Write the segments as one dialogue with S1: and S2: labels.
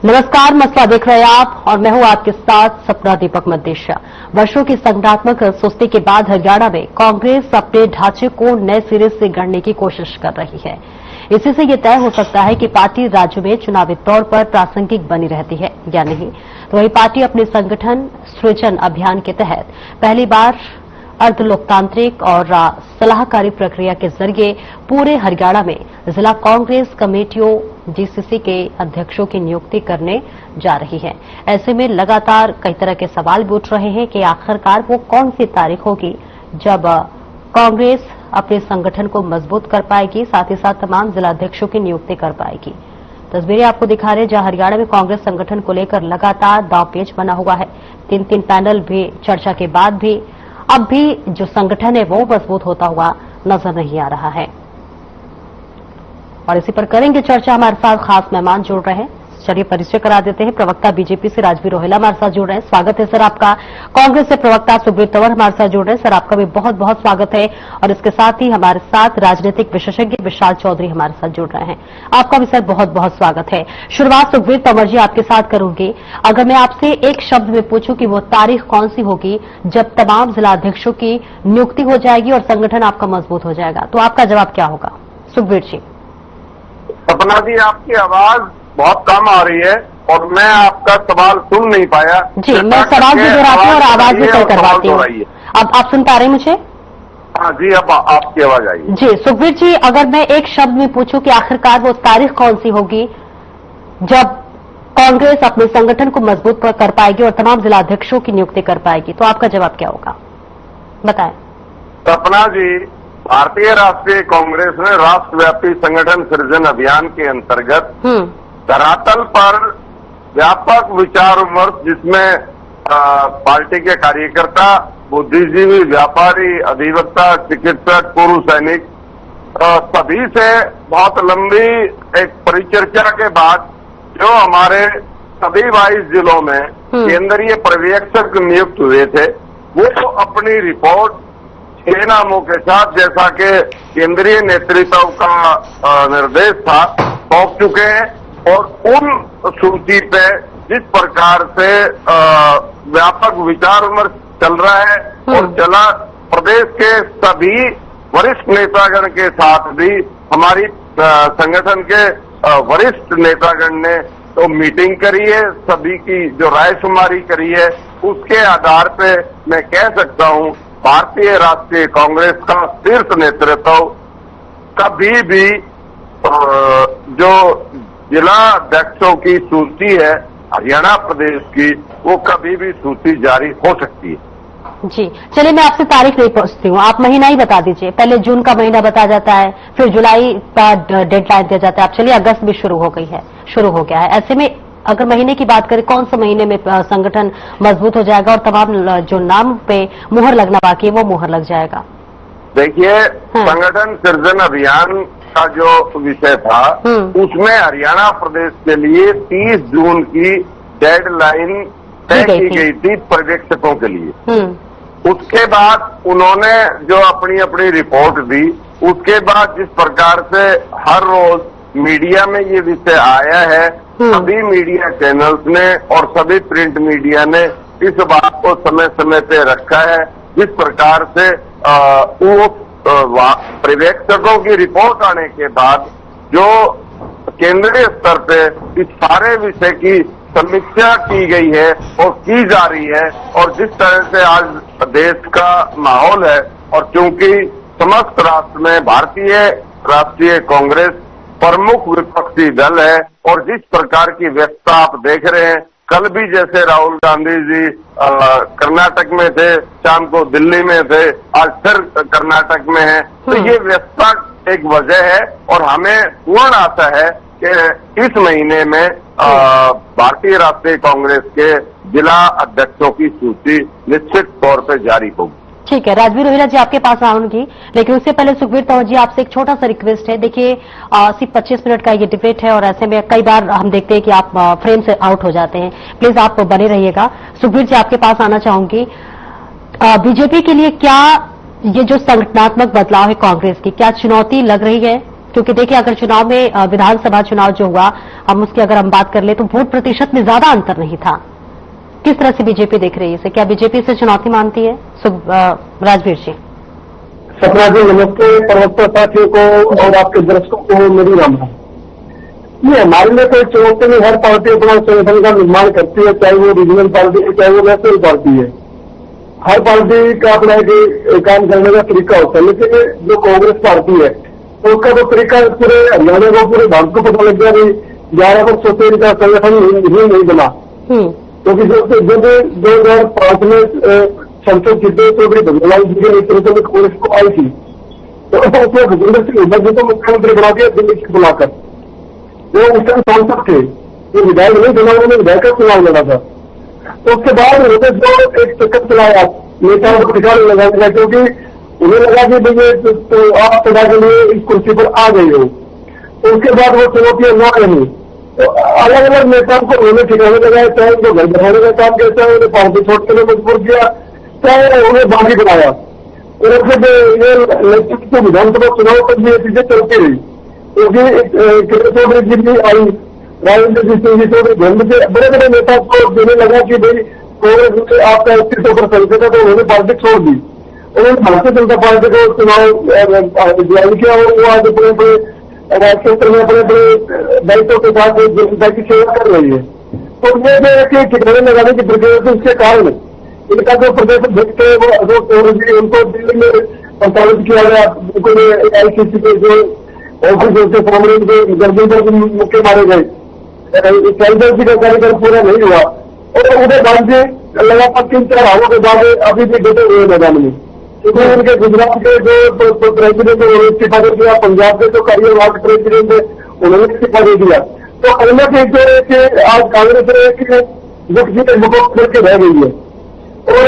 S1: नमस्कार, मसला देख रहे हैं आप और मैं हूं आपके साथ सपना दीपक मदेशिया। वर्षों की संगठनात्मक सुस्ती के बाद हरियाणा में कांग्रेस अपने ढांचे को नए सिरे से गढ़ने की कोशिश कर रही है। इसी से यह तय हो सकता है कि पार्टी राज्य में चुनावी तौर पर प्रासंगिक बनी रहती है या नहीं। तो वही पार्टी अपने संगठन सृजन अभियान के तहत पहली बार अर्ध लोकतांत्रिक और सलाहकारी प्रक्रिया के जरिए पूरे हरियाणा में जिला कांग्रेस कमेटियों डीसीसी के अध्यक्षों की नियुक्ति करने जा रही है। ऐसे में लगातार कई तरह के सवाल भी उठ रहे हैं कि आखिरकार वो कौन सी तारीख होगी जब कांग्रेस अपने संगठन को मजबूत कर पाएगी, साथ ही साथ तमाम जिलाध्यक्षों की नियुक्ति कर पाएगी। तस्वीरें आपको दिखा रहे हैं जहां हरियाणा में कांग्रेस संगठन को लेकर लगातार दांवपेच बना हुआ है। 3 पैनल भी चर्चा के बाद भी अब भी जो संगठन है वो मजबूत होता हुआ नजर नहीं आ रहा है। और इसी पर करेंगे चर्चा। हमारे साथ खास मेहमान जुड़ रहे हैं, चलिए परिचय करा देते हैं। प्रवक्ता बीजेपी से राजवीर रोहेला हमारे साथ जुड़ रहे हैं, स्वागत है सर आपका। कांग्रेस से प्रवक्ता सुब्रत तंवर हमारे साथ जुड़ रहे हैं, सर आपका भी बहुत बहुत स्वागत है। और इसके साथ ही हमारे साथ राजनीतिक विशेषज्ञ विशाल चौधरी हमारे साथ जुड़ रहे हैं, आपका भी सर बहुत बहुत स्वागत है। शुरुआत सुब्रत तंवर जी आपके साथ करूंगी। अगर मैं आपसे एक शब्द में पूछूं कि वो तारीख कौन सी होगी जब तमाम जिलाध्यक्षों की नियुक्ति हो जाएगी और संगठन आपका मजबूत हो जाएगा, तो आपका जवाब क्या होगा? सुब्रत जी।
S2: सपना जी, आपकी आवाज बहुत कम आ रही है और मैं आपका सवाल सुन नहीं पाया।
S1: जी, मैं सवाल भी दोहराती हूँ और आवाज भी तय करवाती हूँ। अब आप सुन पा रहे हैं मुझे?
S2: हाँ जी, अब आपकी आवाज आई।
S1: जी सुखबीर जी, अगर मैं एक शब्द में पूछूं कि आखिरकार वो तारीख कौन सी होगी जब कांग्रेस अपने संगठन को मजबूत कर पाएगी और तमाम जिलाध्यक्षों की नियुक्ति कर पाएगी, तो आपका जवाब क्या होगा? बताएं।
S2: सपना जी, भारतीय राष्ट्रीय कांग्रेस ने राष्ट्रव्यापी संगठन सृजन अभियान के अंतर्गत धरातल पर व्यापक विचार विमर्श, जिसमें पार्टी के कार्यकर्ता, बुद्धिजीवी, व्यापारी, अधिवक्ता, चिकित्सक, पूर्व सैनिक, सभी से बहुत लंबी एक परिचर्चा के बाद जो हमारे सभी 22 जिलों में केंद्रीय पर्यवेक्षक नियुक्त हुए थे, वो अपनी रिपोर्ट 6 नामों के साथ, जैसा कि केंद्रीय नेतृत्व का निर्देश था, सौंप चुके हैं। और उन सूची पे जिस प्रकार से व्यापक विचार विमर्श चल रहा है और चला, प्रदेश के सभी वरिष्ठ नेतागण के साथ भी हमारी संगठन के वरिष्ठ नेतागण ने तो मीटिंग करी है, सभी की जो रायशुमारी करी है, उसके आधार पे मैं कह सकता हूं भारतीय राष्ट्रीय कांग्रेस का शीर्ष नेतृत्व कभी भी जो जिला अध्यक्षों की सूची है हरियाणा प्रदेश की, वो कभी भी सूची जारी हो सकती है।
S1: जी चलिए, मैं आपसे तारीख नहीं पूछती हूँ, आप महीना ही बता दीजिए। पहले जून का महीना बताया जाता है, फिर जुलाई का डेडलाइन दिया जाता है। अब चलिए, अगस्त भी शुरू हो गया है। ऐसे में अगर महीने की बात करें, कौन से महीने में संगठन मजबूत हो जाएगा और तमाम जो नाम पे मुहर लगना बाकी है वो मुहर लग जाएगा?
S2: देखिए, संगठन सृजन अभियान का जो विषय था उसमें हरियाणा प्रदेश के लिए 30 जून की डेडलाइन तय की गई थी पर्यवेक्षकों के लिए। उसके बाद उन्होंने जो अपनी अपनी रिपोर्ट दी, उसके बाद जिस प्रकार से हर रोज मीडिया में ये विषय आया है, सभी मीडिया चैनल्स ने और सभी प्रिंट मीडिया ने इस बात को समय समय पे रखा है। जिस प्रकार से वो पर्यवेक्षकों की रिपोर्ट आने के बाद जो केंद्रीय स्तर पे इस सारे विषय की समीक्षा की गई है और की जा रही है, और जिस तरह से आज देश का माहौल है, और चूंकि समस्त राष्ट्र में भारतीय राष्ट्रीय कांग्रेस प्रमुख विपक्षी दल है, और जिस प्रकार की व्यस्तता आप देख रहे हैं, कल भी जैसे राहुल गांधी जी कर्नाटक में थे, शाम को दिल्ली में थे, आज फिर कर्नाटक में है, तो ये व्यस्तता एक वजह है। और हमें पूर्ण आशा है कि इस महीने में भारतीय राष्ट्रीय कांग्रेस के जिला अध्यक्षों की सूची निश्चित तौर पर जारी होगी।
S1: ठीक है, राजवीर रोहेला जी आपके पास आऊंगी, लेकिन उससे पहले सुखबीर तंवर जी आपसे एक छोटा सा रिक्वेस्ट है। देखिए, सिर्फ 25 मिनट का ये डिबेट है और ऐसे में कई बार हम देखते हैं कि आप फ्रेम से आउट हो जाते हैं। प्लीज आप बने रहिएगा। सुखबीर जी आपके पास आना चाहूंगी। बीजेपी के लिए क्या ये जो संगठनात्मक बदलाव है कांग्रेस की, क्या चुनौती लग रही है? क्योंकि देखिए अगर चुनाव में विधानसभा चुनाव जो हुआ हम उसकी अगर हम बात कर ले तो वोट प्रतिशत में ज्यादा अंतर नहीं था। किस तरह से बीजेपी देख रही है इसे? क्या बीजेपी इसे चुनौती मानती है? राजवीर जी।
S3: सपना जी नमस्ते, प्रवक्ता साथियों को और आपके दर्शकों को मेरी राम राम। ये हमारे लिए कोई चुनौती नहीं, हर पार्टी अपना संगठन का निर्माण करती है, चाहे वो रीजनल पार्टी है चाहे वो नेशनल पार्टी है। हर पार्टी का अपना एक काम करने का तरीका होता है, लेकिन जो कांग्रेस पार्टी है तो उसका तो तरीका पूरे हरियाणा को पूरे भारत को पता लग गया कि 11 वर्षों से इनका संगठन ही नहीं बना। क्योंकि जब 2005 में संसद जीते चौधरी भगवान जी के नेतृत्व में कांग्रेस को आई थी तो उसने भूपेंद्र सिंह हुड्डा जी को मुख्यमंत्री बना दिया दिल्ली से बुलाकर। वो उस टाइम सांसद थे, वो विधायक नहीं चुना, उन्होंने विधायक का चुनाव लड़ा था। तो उसके बाद उन्होंने जो एक चक्कर चलाया नेताओं को टिकाने लगाने का, क्योंकि उन्हें लगा कि भैया तो आप सदा के लिए इस कुर्सी पर आ गए हो। तो उसके बाद वो चुनौतियां न रही तो अलग अलग नेताओं को उन्होंने ठिकाने लगाया, चाहे उनको घर बैठाने का काम किया, चाहे उन्हें पार्टी छोड़ने में मजबूर किया, चाहे उन्हें बागी बनाया। और फिर ये नेतृत्व विधानसभा चुनाव तक भी ये चीजें चलती रही, क्योंकि किरण चौधरी जी भी आई, राजेंद्र सिंह जी चौधरी धर्म के बड़े बड़े नेता को देने लगा कि भाई कांग्रेस में आपका 80% संख्या था, तो उन्होंने पार्टी छोड़ दी। उन्होंने भारतीय जनता पार्टी को चुनाव ज्वाइन किया और वो आज अपने अपने क्षेत्र में अपने अपने दायित्व के साथ जनता की सेवा कर रही है। तो ये जो है कि ठिकाने लगाने की प्रक्रिया थी, उसके कारण इनका जो प्रदेश अध्यक्ष है वो अशोक चौधरी जी, उनको दिल्ली में प्रस्तावित किया गया। उनको आईसीसी के जो ऑफिस के सामने गर्मी पर मुक्के मारे गए, जी का कार्यक्रम पूरा नहीं हुआ और उदय गांधी जी लगातार 3-4 हारों के बाद अभी भी डटे हुए मैदान में, क्योंकि उनके गुजरात के जो प्रेसिडेंट है उन्होंने इस्तीफा दे दिया, पंजाब के जो कार्यवाहक प्रेसिडेंट है उन्होंने इस्तीफा दे दिया। तो कहीं ना कहीं जो है कि आज कांग्रेस मुख करके रह गई है और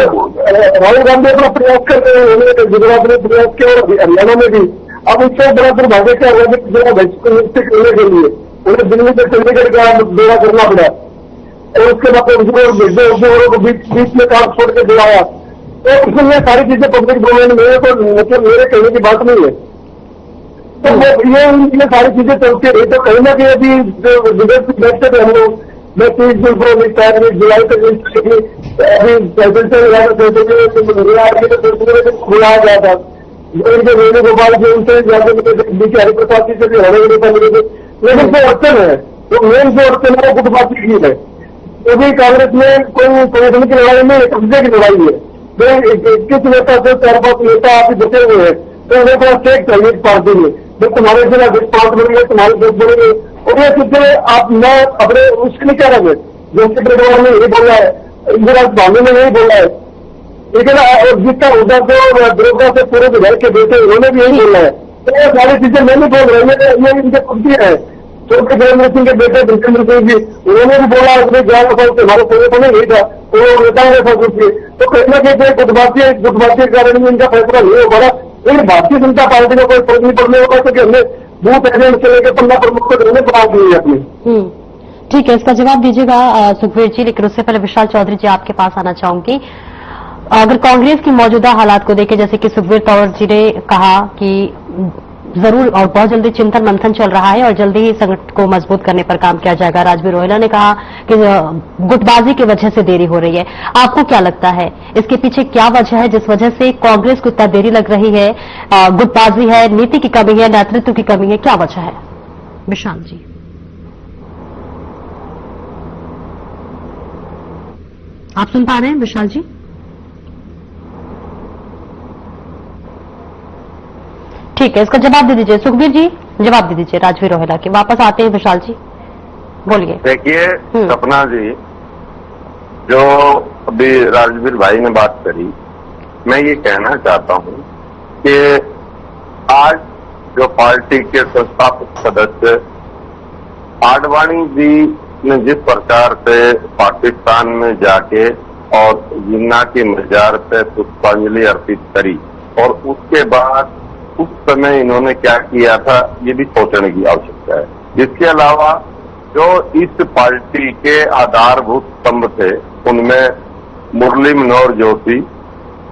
S3: राहुल गांधी अपना प्रयास कर रहे हैं, उन्होंने गुजरात में प्रयास किया और हरियाणा में भी। अब इससे बड़ा दुर्भाग्य क्या हुआ कि नियुक्ति करने के लिए उन्हें दिल्ली से चंडीगढ़ का दौरा करना पड़ा और उसके बाद उद्योगों को बीच में काम छोड़ के बुलाया। तो इसमें ये सारी चीजें पब्लिक डोमेन में है, तो मतलब मेरे कहने की बात नहीं है। तो ये सारी चीजें चलती रही। तो कहीं ना कहीं अभी जो विदेश बैठते थे हम लोग, मैं 30 जून को जुलाई तक अभी बुलाया गया था। इनके वेणुगोपाल जी उनसे बीके हरिप्रसाद जी से भी होने नेता मिले थे, लेकिन जो अड़चन है तो मेन जो अड़चन है वो गुटबाजी की है। क्योंकि कांग्रेस में कोई संगठन की लड़ाई में कब्जे की लड़ाई है। तो 21 नेता से 4-5 नेता आप बचे हुए हैं, तो उन्हें थोड़ा शेक चाहिए इस पार्टी में। जो तुम्हारे जिला 10-5 बनेंगे, तुम्हारे 10 बनेंगे और ये चीजें आप न अपने उसके लिए क्या रहे। जैसे परिवार ने यही बोला है, इंदिरा गांधी ने यही बोला है, लेकिन और जितना उधर से द्रोगा से पूरे विधायक के बेटे उन्होंने भी यही बोला है। तो ये सारी चीजें मैं नहीं बोल रही, ये इनके कुर्सी है। चौधरी वीरेंद्र सिंह के बेटे भूपेंद्र सिंह जी उन्होंने भी बोला उसने 11 साल से हमारे संगठन नहीं था, तो वो नेताओं ने सब कुछ। तो कहीं ना कहीं गुटबाजी के कारण इनका फैसला नहीं हो पा रहा। लेकिन भारतीय जनता पार्टी को कोई फर्क नहीं पड़ने होगा, क्योंकि हमने बूथ एजेंट से लेकर पन्ना प्रमुख को हमने बना दी है अपनी।
S1: ठीक है, इसका जवाब दीजिएगा सुखबीर जी, लेकिन उससे पहले विशाल चौधरी जी आपके पास आना चाहूंगी। अगर कांग्रेस की मौजूदा हालात को देखें, जैसे कि सुखबीर तौर जी ने कहा कि जरूर और बहुत जल्दी चिंतन मंथन चल रहा है और जल्दी ही संगठन को मजबूत करने पर काम किया जाएगा। राजवीर रोहिला ने कहा कि गुटबाजी की वजह से देरी हो रही है। आपको क्या लगता है इसके पीछे क्या वजह है जिस वजह से कांग्रेस को इतना देरी लग रही है? गुटबाजी है, नीति की कमी है, नेतृत्व की कमी है, क्या वजह है? विशाल जी। आप सुन पा रहे हैं विशाल जी? ठीक है, इसका जवाब दे दीजिए सुखबीर जी, जवाब दे दीजिए राजवीर रोहिला के। वापस आते हैं विशाल जी, बोलिए।
S2: देखिए सपना जी, जो अभी राजवीर भाई ने बात करी, मैं ये कहना चाहता हूं कि आज जो पार्टी के संस्थापक सदस्य आडवाणी जी ने जिस प्रकार से पाकिस्तान में जाके और जिन्ना की मजार पे पुष्पांजलि अर्पित करी और उसके बाद उस समय इन्होंने क्या किया था, ये भी सोचने की आवश्यकता है। इसके अलावा जो इस पार्टी के आधारभूत स्तंभ थे उनमें मुरली मनोहर जोशी,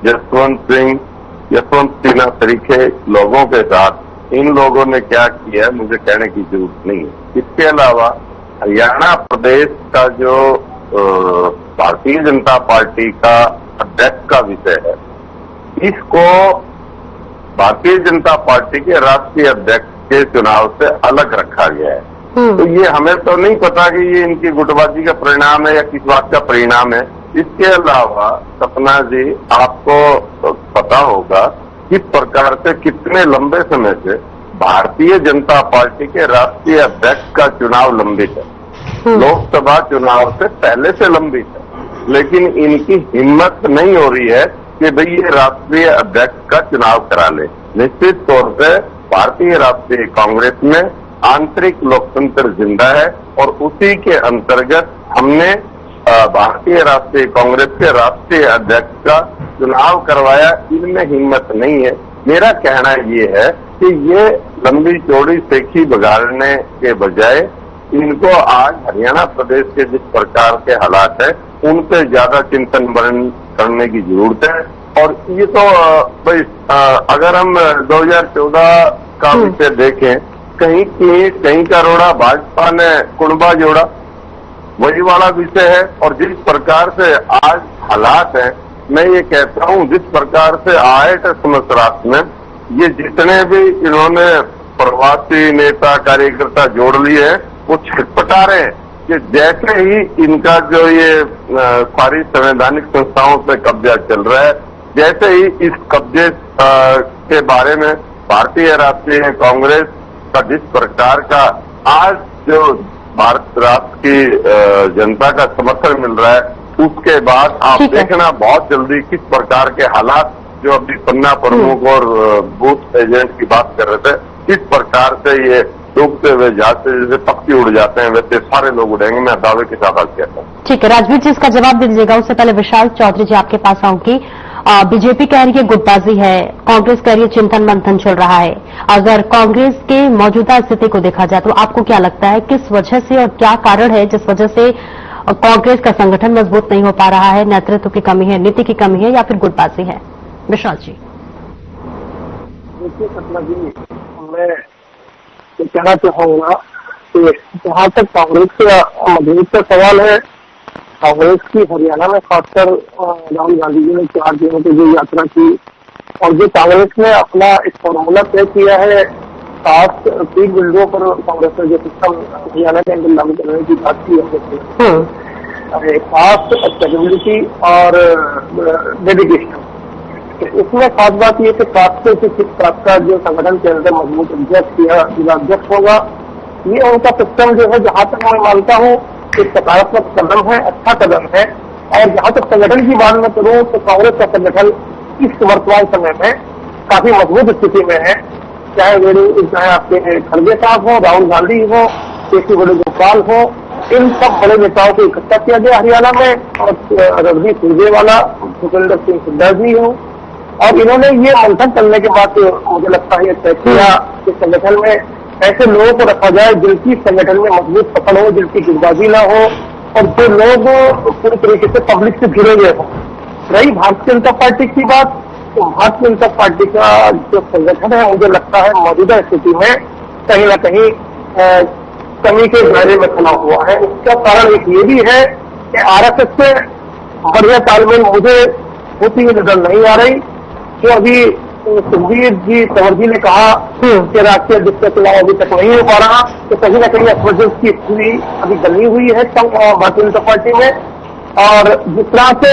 S2: यशवंत सिंह, यशवंत सिन्हा तरीके लोगों के साथ इन लोगों ने क्या किया है मुझे कहने की जरूरत नहीं है। इसके अलावा हरियाणा प्रदेश का जो भारतीय जनता पार्टी का अध्यक्ष का विषय है, इसको भारतीय जनता पार्टी के राष्ट्रीय अध्यक्ष के चुनाव से अलग रखा गया है। तो ये हमें तो नहीं पता कि ये इनकी गुटबाजी का परिणाम है या किस बात का परिणाम है। इसके अलावा सपना जी, आपको पता होगा किस प्रकार से कितने लंबे समय से भारतीय जनता पार्टी के राष्ट्रीय अध्यक्ष का चुनाव लंबित है, लोकसभा चुनाव से पहले से लंबित है, लेकिन इनकी हिम्मत नहीं हो रही है कि भाई ये राष्ट्रीय अध्यक्ष का चुनाव करा ले। निश्चित तौर से भारतीय राष्ट्रीय कांग्रेस में आंतरिक लोकतंत्र जिंदा है और उसी के अंतर्गत हमने भारतीय राष्ट्रीय कांग्रेस के राष्ट्रीय अध्यक्ष का चुनाव करवाया। इनमें हिम्मत नहीं है। मेरा कहना ये है कि ये लंबी चौड़ी सेखी बगाड़ने के बजाय इनको आज हरियाणा प्रदेश के जिस प्रकार के हालात है उन पे ज्यादा चिंतन मनन करने की जरूरत है। और ये तो भाई अगर हम 2014 का विषय देखें, कहीं का रोड़ा भाजपा ने कुणबा जोड़ा, वही वाला विषय है। और जिस प्रकार से आज हालात है, मैं ये कहता हूं जिस प्रकार से आए थे समस्त राष्ट्र में, ये जितने भी इन्होंने प्रवासी नेता कार्यकर्ता जोड़ लिए हैं वो छटपटा रहे हैं कि जैसे ही इनका जो ये सारी संवैधानिक संस्थाओं पे कब्जा चल रहा है, जैसे ही इस कब्जे के बारे में भारतीय राष्ट्रीय कांग्रेस का जिस प्रकार का आज जो भारत राष्ट्र की जनता का समर्थन मिल रहा है, उसके बाद आप देखना बहुत जल्दी किस प्रकार के हालात जो अभी पन्ना प्रमुख और बूथ एजेंट की बात कर रहे थे, किस प्रकार से ये डूबते हुए जाते जैसे पक्षी उड़ जाते हैं वैसे सारे लोग उड़ेंगे। मैं दावे के साथ आज कहता हूँ। ठीक है, राजवीर जी इसका जवाब दे दीजिएगा। उससे पहले विशाल चौधरी जी आपके पास आऊंगी। बीजेपी कह रही है गुटबाजी है, कांग्रेस कह रही है चिंतन मंथन चल रहा है। अगर कांग्रेस के मौजूदा स्थिति को देखा जाए तो आपको क्या लगता है किस वजह से और क्या कारण है जिस वजह से कांग्रेस का संगठन मजबूत नहीं हो पा रहा है? नेतृत्व की कमी है, नीति की कमी है या फिर गुटबाजी है? विशाल जी।
S3: देखिए सपना जी, मैं कहना चाहूंगा कि जहां तक कांग्रेस का मजबूत का सवाल है, कांग्रेस की हरियाणा में खासकर राहुल गांधी जी ने 4 दिनों की जो यात्रा की और जो कांग्रेस ने अपना एक फॉर्मूला तय किया है, खास 3 बिंदुओं पर कांग्रेस ने जो सिस्टम हरियाणा के अंदर लागू करने की बात की है, खास स्टेबिलिटी और डेडिकेशन। इसमें खास बात यह कि खासकर का जो संगठन के अंदर मजबूत अध्यक्ष या जिलाध्यक्ष होगा, ये उनका सिस्टम जो है जहां तक मैं मानता हूँ एक सकारात्मक कदम है, अच्छा कदम है। और जहां तक संगठन की बात में करूं तो कांग्रेस का संगठन इस वर्तमान समय में काफी मजबूत स्थिति में है। चाहे आपके खड़गे साहब हो, राहुल गांधी हो, केसी वेणुगोपाल हो, इन सब बड़े नेताओं को इकट्ठा किया गया हरियाणा में। और रणदीप सुरजेवाला, भूपेंद्र सिंह हुड्डा जी हो, और इन्होंने ये मंथन करने के बाद मुझे लगता है तय किया कि संगठन में ऐसे लोगों को रखा जाए जिनकी संगठन में मजबूत पकड़ हो, जिनकी गुटबाजी ना हो और जो लोग पूरी तरीके से पब्लिक से घिरे हुए हों। रही भारतीय जनता पार्टी की बात, तो भारतीय जनता पार्टी का जो संगठन है मुझे लगता है मौजूदा स्थिति में कहीं ना कहीं कमी के दायरे में खड़ा हुआ है। इसका कारण एक ये भी है कि आरएसएस से बढ़िया तालमेल मुझे होती हुई नजर नहीं आ रही। जो अभी सुखबीर जी तंवर जी ने कहा कि राष्ट्रीय अध्यक्ष का चुनाव अभी तक नहीं हो पा रहा, तो कहीं ना कहीं असमंजस की स्थिति अभी बनी हुई है भारतीय जनता पार्टी में। और जिस तरह से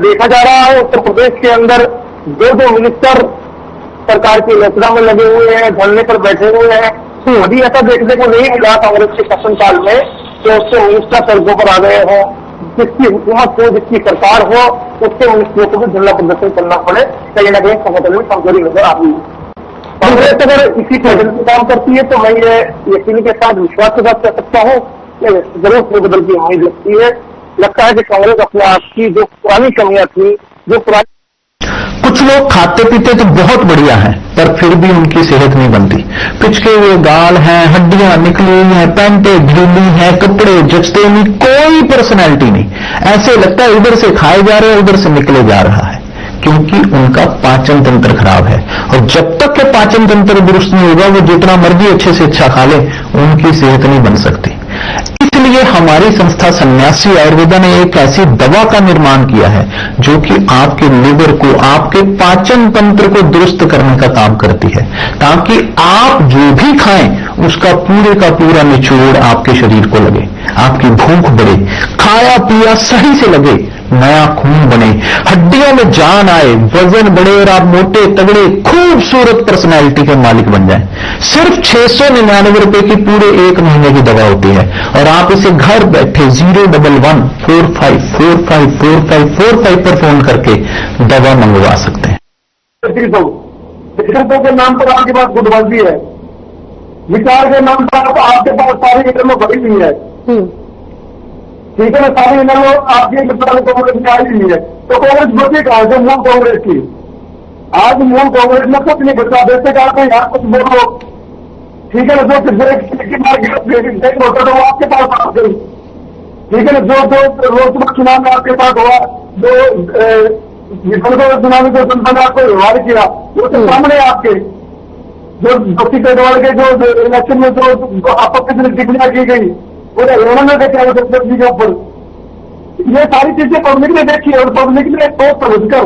S3: देखा जा रहा है उत्तर प्रदेश के अंदर 2 मिनिस्टर सरकार की रचना में लगे हुए हैं, धरने पर बैठे हुए हैं। अभी ऐसा देखने को नहीं मिला कांग्रेस के शासनकाल में कि उसके मिनिस्टर सड़कों पर आ गए हों, जिसकी हुकूमत हो, जिसकी सरकार हो, उसके मिनिस्टरों को भी धरना प्रदर्शन करना पड़े। कहीं ना कहीं संगठन में कमजोरी नजर आती है। कांग्रेस अगर इसी पैटर्न से काम करती है तो मैं ये यकीन के साथ विश्वास के साथ कह सकता हूँ कि जरूर बदल की उम्मीद लगती है। लगता है कि कांग्रेस अपने आप की जो पुरानी कमियां थी, जो पुरानी
S4: कुछ लोग खाते पीते तो बहुत बढ़िया हैं, पर फिर भी उनकी सेहत नहीं बनती। पिचके हुए गाल हैं, हड्डियां निकली हुई हैं, पैंटें ढीली हैं, कपड़े जचते नहीं, कोई पर्सनैलिटी नहीं। ऐसे लगता है इधर से खाए जा रहे हैं, उधर से निकले जा रहा है। क्योंकि उनका पाचन तंत्र खराब है। और जब तक के पाचन तंत्र दुरुस्त नहीं होगा, वो जितना मर्जी अच्छे से अच्छा खा ले, उनकी सेहत नहीं बन सकती। इसलिए हमारी संस्था सन्यासी आयुर्वेदा ने एक ऐसी दवा का निर्माण किया है जो कि आपके लिवर को, आपके पाचन तंत्र को दुरुस्त करने का काम करती है, ताकि आप जो भी खाएं उसका पूरे का पूरा निचोड़ आपके शरीर को लगे, आपकी भूख बढ़े, खाया पिया सही से लगे, नया खून बने, हड्डियों में जान आए, वजन बढ़े और आप मोटे तगड़े खूबसूरत पर्सनैलिटी के मालिक बन जाएं। सिर्फ 699 रुपए की पूरे 1 महीने की दवा होती है और आप इसे घर बैठे 01145454545 पर फोन करके दवा मंगवा सकते हैं।
S3: विकल्पों के नाम पर आपके पास गुटबाजी है, विचार के नाम पर आपके पास सारी इनमें बड़ी हुई है, ठीक है ना, सारी इनमें आपकी कांग्रेस में आई हुई है। तो कांग्रेस बची कहां से? मूल कांग्रेस की। आज मूल कांग्रेस में कुछ नहीं बचा, देते का आपको यहाँ कुछ बोलो, ठीक है ना, जो ब्रेक होता था वो आपके पास आ गई, ठीक है ना, जो लोकसभा चुनाव में आपके पास हुआ, जो विधानसभा चुनाव में जो जनता ने आपको व्यवहार किया, वो तो सामने आपके जो डॉक्टर केजरीवाल के जो इलेक्शन में जो आपत्ति से टिप्पणियां की गई, वो हरियाणा में देखा जी के ऊपर, ये सारी चीजें पब्लिक ने देखी और पब्लिक ने सोच समझकर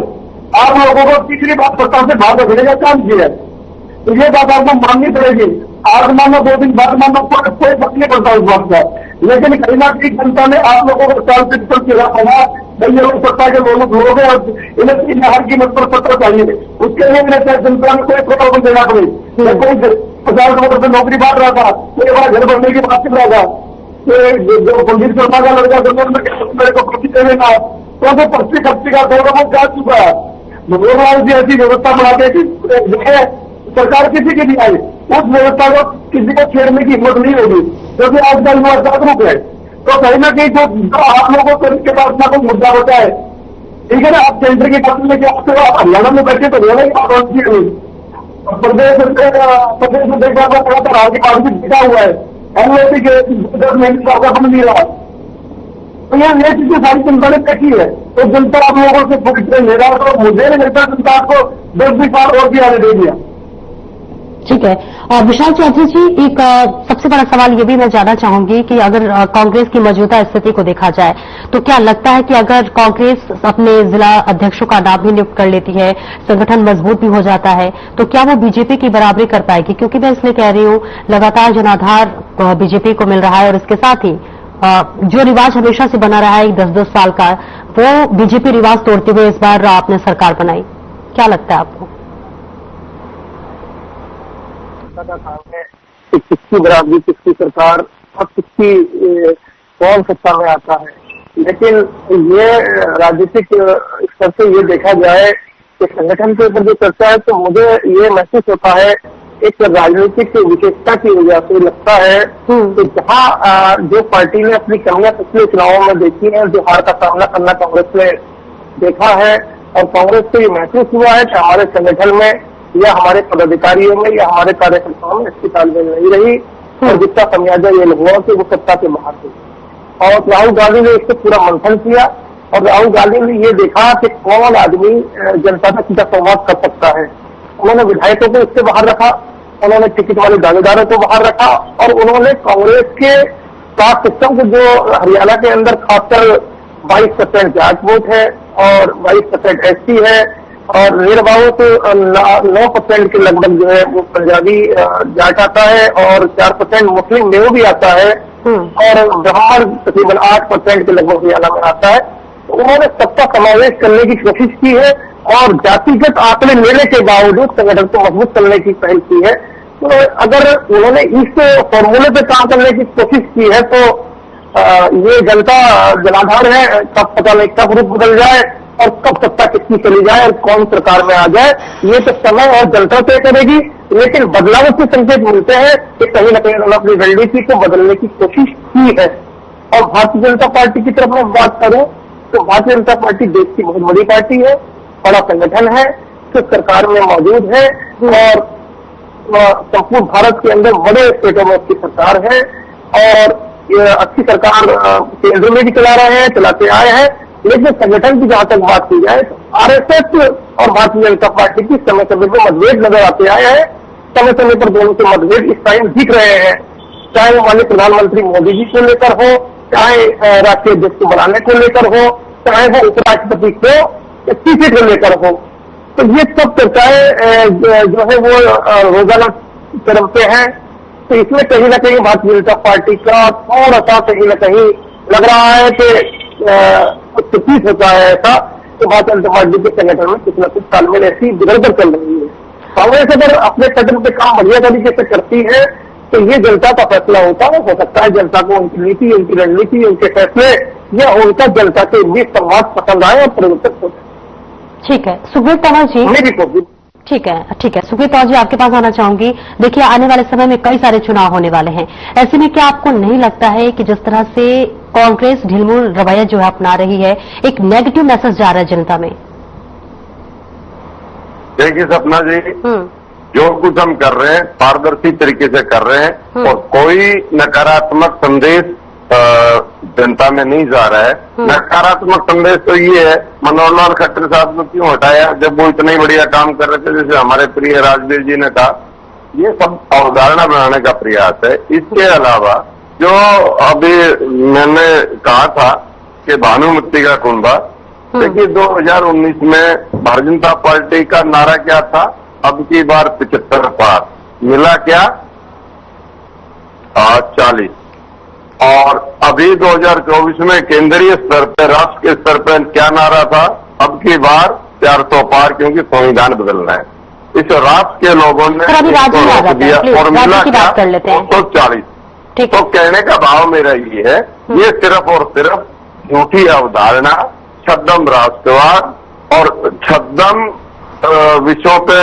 S3: आप लोगों को तीसरी बात सरकार से बाहर रखने का काम किया है। तो ये बात आपको माननी पड़ेगी। आज मानो 2 दिन बाद मानो कोई फर्क नहीं पड़ता उस बात का, लेकिन कहीं ना कहीं जनता ने आप लोगों को साल से किया होगा, भाई ये लोग सत्ता के लोग हैं और इन्हें हर कीमत पर सत्ता चाहिए, उसके लिए मैंने जनता में कोई प्रॉब्लम देना पड़े। कोई 50 करोड़ से नौकरी बांट रहा था, कोई बड़ा घर बनने की बात कर रहा था, जो कुलदीप शर्मा का लड़का मेरे को पर्ची दे देना, तो पर्ची खर्ची का थोड़ा बहुत जा चुका है। मनोहर जी ऐसी व्यवस्था बनाते कि सरकार किसी की नहीं आई, उस व्यवस्था को किसी को छेड़ने की हिम्मत नहीं होगी, क्योंकि आज का युवा जागरूक है। तो कहीं ना कहीं जो आप लोगों को के पास ना कोई मुद्दा होता है, ठीक है ना, आप सेंटर की बात लेके आपसे हरियाणा में बैठे तो हरियाणा की बात होती है, प्रदेश में देखा लगातार आगे पास भी जीता हुआ है, एनओसी के 10 महीने का बन नहीं रहा। तो ये चीजें सारी जनता ने देखी है, तो जनता आप लोगों से पूछते ले रहा, तो मुझे नहीं लगता जनता आपको 10-20 साल और भी आने दे दिया।
S1: ठीक है। विशाल चौधरी जी, एक सबसे बड़ा सवाल ये भी मैं जानना चाहूंगी कि अगर कांग्रेस की मौजूदा स्थिति को देखा जाए तो क्या लगता है कि अगर कांग्रेस अपने जिला अध्यक्षों का नाम भी नियुक्त कर लेती है, संगठन मजबूत भी हो जाता है, तो क्या वो बीजेपी की बराबरी कर पाएगी? क्योंकि मैं इसलिए कह रही हूं, लगातार जनाधार बीजेपी को मिल रहा है और इसके साथ ही जो रिवाज हमेशा से बना रहा है 10-10 साल का, वो बीजेपी रिवाज तोड़ते हुए इस बार आपने सरकार बनाई। क्या लगता है आपको?
S3: का काम है कि किसकी बराबरी, किसकी सरकार और किसकी कौन सत्ता में आता है, लेकिन ये राजनीतिक स्तर से ये देखा जाए कि संगठन के ऊपर जो चर्चा है, तो मुझे ये महसूस होता है एक राजनीतिक विशेषता की वजह से लगता है कि जहाँ जो पार्टी ने अपनी कमियां पिछले चुनावों में देखी है, जो हार का सामना करना कांग्रेस ने देखा है, और कांग्रेस को ये महसूस हुआ है कि हमारे संगठन में या हमारे पदाधिकारियों में या हमारे कार्यकर्ताओं में इसकी तालमेल नहीं रही, और जिसका खमियाजा ये हुआ कि वो सत्ता से बाहर थे। और राहुल गांधी ने इससे पूरा मंथन किया और राहुल गांधी ने ये देखा कि कौन आदमी जनता का सीधा संवाद कर सकता है। उन्होंने विधायकों को इससे बाहर रखा, उन्होंने टिकट वाले दावेदारों को बाहर रखा, और उन्होंने कांग्रेस के कास्ट सिस्टम को, जो हरियाणा के अंदर खासकर 22% जाट वोट है और 22% SC है, और निर्वाचित 9% के लगभग जो है वो पंजाबी जाट आता है, और 4% मुस्लिम में वो भी आता है, और ब्राह्मण तकरीबन 8% के लगभग हरियाणा में आता है। तो उन्होंने सबका समावेश करने की कोशिश की है और जातिगत आंकड़े लेने के बावजूद संगठन को मजबूत करने की पहल की है। तो अगर उन्होंने इस फॉर्मूले पे काम करने की कोशिश की है, तो ये जनता जनाधार है, कब पता नहीं कब रूप बदल जाए और कब सत्ता कितनी चली जाए और कौन सरकार में आ जाए, ये तो समय और जनता तय करेगी। लेकिन बदलाव के संकेत मिलते हैं कि कहीं न कहीं उन्होंने अपनी रणनीति को बदलने की कोशिश की है। और भारतीय जनता पार्टी की तरफ मैं बात करूं तो भारतीय जनता पार्टी देश की बहुत बड़ी पार्टी है, बड़ा संगठन है, जो सरकार में मौजूद है, और संपूर्ण भारत के अंदर बड़े स्टेटों में उसकी सरकार है, और अच्छी सरकार केंद्र में भी चला रहे हैं, चलाते आए हैं। लेकिन संगठन की जहां तक बात की जाए तो आरएसएस और भारतीय जनता पार्टी की समय समय पर मतभेद नजर आते आए हैं। समय समय पर दोनों के मतभेद इस टाइम दिख रहे हैं, चाहे वो माननीय प्रधानमंत्री मोदी जी को लेकर हो, चाहे राष्ट्रीय अध्यक्ष को बनाने को लेकर हो, चाहे वो उपराष्ट्रपति को इस्तीफे को लेकर हो। तो ये सब चर्चाएं जो है वो रोजाना क्रम पे हैं। तो इसमें कहीं ना कहीं भारतीय जनता पार्टी का थोड़ा सा कहीं ना कहीं लग रहा है कि कुछ तकलीफ होता है ऐसा, तो भारतीय जनता पार्टी के संगठन में कुछ न कुछ तालमेल ऐसी बिगड़कर चल रही है। कांग्रेस अगर अपने कदम पे काम बढ़िया तरीके से करती है तो ये जनता का फैसला होता है। हो सकता है जनता को उनकी नीति, उनकी रणनीति, उनके फैसले या उनका जनता के बीच संवाद पसंद आए और परिवर्तन हो जाए।
S1: ठीक है सुखबीर तंवर जी,
S3: मेरी कोशिश।
S1: ठीक है सुखबीर तंवर जी, आपके पास आना चाहूंगी। देखिए आने वाले समय में कई सारे चुनाव होने वाले हैं, ऐसे में क्या आपको नहीं लगता है कि जिस तरह से कांग्रेस ढिलमुल रवैया जो है अपना रही है, एक नेगेटिव मैसेज जा रहा है जनता में?
S2: देखिए सपना जी, जो कुछ हम कर रहे हैं पारदर्शी तरीके से कर रहे हैं और कोई नकारात्मक संदेश जनता में नहीं जा रहा है। नकारात्मक संदेश तो ये है, मनोहर लाल खट्टर साहब को क्यों हटाया जब वो इतना ही बढ़िया काम कर रहे थे, जैसे हमारे प्रिय राजवीर जी ने कहा। ये सब अवधारणा बनाने का प्रयास है। इसके अलावा जो अभी मैंने कहा था कि भानुमती का कुंभा, देखिए 2019 में भारतीय जनता पार्टी का नारा क्या था, अब की बार 75 पार, मिला क्या 40। और अभी 2024 में केंद्रीय स्तर पर, राष्ट्र के स्तर पर क्या नारा था, अब की बार 400 पार, क्योंकि संविधान बदलना है। इस राष्ट्र के लोगों ने रोक दिया और मिला क्या 240। तो कहने का भाव मेरा ये है, ये सिर्फ और सिर्फ झूठी अवधारणा, छद्म राष्ट्रवाद और छद्म विषयों पे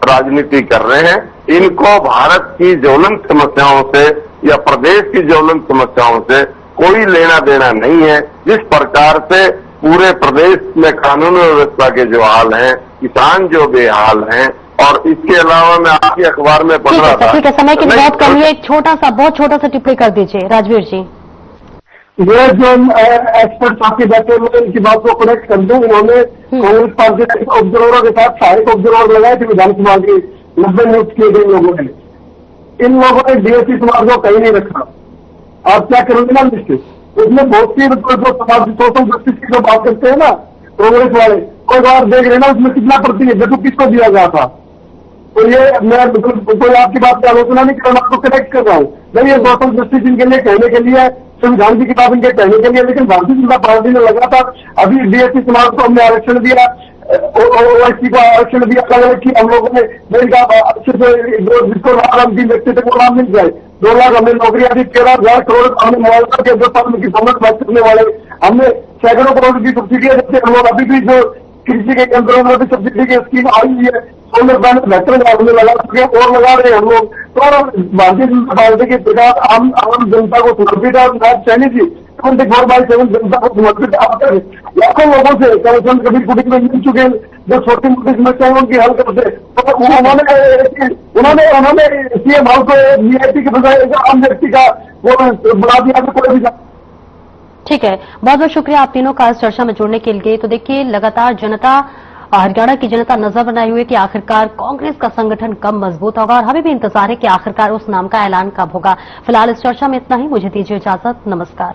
S2: राजनीति कर रहे हैं। इनको भारत की ज्वलंत समस्याओं से या प्रदेश की ज्वलंत समस्याओं से कोई लेना देना नहीं है। जिस प्रकार से पूरे प्रदेश में कानून व्यवस्था के जो हाल हैं, किसान जो बेहाल हैं, और इसके अलावा मैं आपके अखबार में पढ़ रहा था।
S1: ठीक है, समय की बहुत कमी है, एक बहुत छोटा सा टिप्पणी कर दीजिए राजवीर जी।
S3: ये जो एक्सपर्ट आपके बैठे हुए इनकी बात को करेक्ट कर दूं, उन्होंने कांग्रेस पार्टी के ऑब्जर्वरों के साथ 6 ऑब्जर्वर लगाए थे विधानसभा की 90 नियुक्त किए गए लोगों ने। इन लोगों ने डीएससी समाज को कहीं नहीं रखा। आप क्या करोगे ना लिस्ट, उसमें बहुत सी जो समाज सोशल जस्टिस की जो बात करते हैं ना कांग्रेस वाले, कोई बार देख रहे ना उसमें कितना प्रतिनिधित्व किसको दिया गया था। तो ये मैं कोई आपकी बात की आलोचना नहीं कर रहा, आपको कनेक्ट कर रहा हूँ। नहीं, ये सोशल जस्टिस इनके लिए कहने के लिए, संविधान की किताब इनके कहने के लिए, लेकिन भारतीय जनता पार्टी ने लगातार अभी डीएससी समाज को हमने आरक्षण दिया, ओएससी को आरक्षण दिया, अलग अलग की हम लोगों ने अच्छे से जिसको लाभ की व्यक्ति को लाभ मिल जाए। 2 लाख हमने नौकरियां दी, 13,000 करोड़ हमने मुआवजा के 2 साल की समझ बात करने वाले, हमने सैकड़ों करोड़ की सब्सिडियां देते। हम लोग अभी भी जो कृषि के केंद्रों में भी सब्सिडी की स्कीम आई है, सोलर पैनल 72,000 में लगा चुके और लगा रहे हैं हम लोग। तो भारतीय जनता पार्टी के प्रकार आम जनता को समर्पित है। सैनी जी 24/7 जनता को समर्पित आकर लाखों लोगों से कमीशन कभी कुटी में मिल चुके, जो छोटी मोटी समस्याएं उनकी हल करते। तो उन्होंने सीएम हाउस को वीआईपी के बजाय आम व्यक्ति का वो बना दिया। कोई भी
S1: ठीक है, बहुत बहुत शुक्रिया आप तीनों का इस चर्चा में जुड़ने के लिए। तो देखिए लगातार जनता, हरियाणा की जनता नजर बनाई हुई है कि आखिरकार कांग्रेस का संगठन कब मजबूत होगा, और हमें भी इंतजार है कि आखिरकार उस नाम का ऐलान कब होगा। फिलहाल इस चर्चा में इतना ही, मुझे दीजिए इजाजत, नमस्कार।